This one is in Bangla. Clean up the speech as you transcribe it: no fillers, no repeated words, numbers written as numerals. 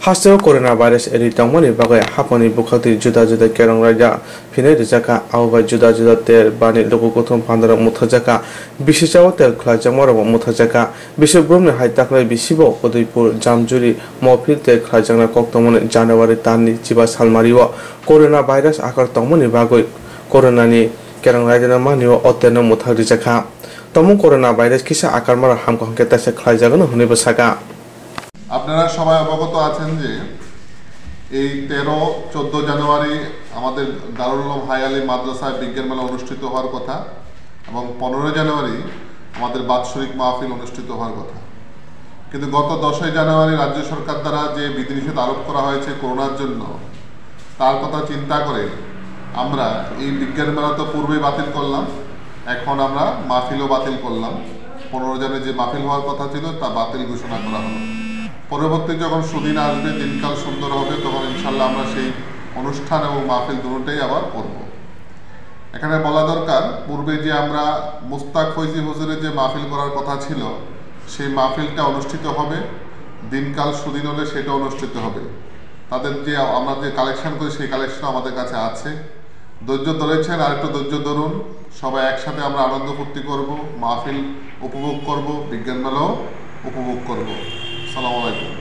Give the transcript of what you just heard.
Hasteo coronavirus eri tangmani bagai hapani bukhati juda-juda kerong raja phine rijaka awba juda-juda ter bani logo gothom pandara muthajaka bishisaw tel khlajamara muthajaka bishobromne haitaklai bisibo Udaipur Jamjuri mofil ter khlajangna koktomone January tanni chiba salmariwa coronavirus akar tangmani bagai coronani kerong raja maniwa otena muthajaka তমন করোনা ভাইরাস কিসা আকারমার হামকংকে তাসে খাইজাগন হনে বসাকা আপনারা সবাই অবগত আছেন যে এই 13-14 জানুয়ারি আমাদের দারুল উলুম হাই আলী মাদ্রাসায় বিজ্ঞান মেলা অনুষ্ঠিত হওয়ার কথা এবং 15 জানুয়ারি আমাদের বাৎসরিক মাহফিল অনুষ্ঠিত হওয়ার কথা কিন্তু গত 10 জানুয়ারি রাজ্য সরকার দ্বারা যে বিধিনিষেধ আরোপ করা হয়েছে করোনার জন্য তার কথা চিন্তা করে আমরা এই বিজ্ঞান মেলা তো পূর্বেই বাতিল করলাম এখন আমরা মাহফিলও বাতিল করলাম 15 জানুয়ারি যে মাহফিল হওয়ার কথা ছিল তা বাতিল ঘোষণা করা হলো পরবর্তী যখন সুদিন আসবে দিনকাল সুন্দর হবে তখন ইনশাআল্লাহ আমরা সেই অনুষ্ঠান এবং মাহফিল দুটোই আবার করব এখানে বলা দরকার পূর্বে যে আমরা মুস্তাক ফৈজি হুজুরের যে মাহফিল করার কথা ছিল সেই মাহফিলটা অনুষ্ঠিত হবে দিনকাল সুদিন হলে সেটা অনুষ্ঠিত হবে তাদের যে আমরা যে কালেকশন করি সেই কালেকশন আমাদের কাছে আছে ধৈর্য ধরেছেন আর একটু ধৈর্য ধরুন সবাই একসাথে আমরা আনন্দ ফুর্তি করব মাহফিল উপভোগ করব বিজ্ঞান মেলাও উপভোগ করব আসসালামু আলাইকুম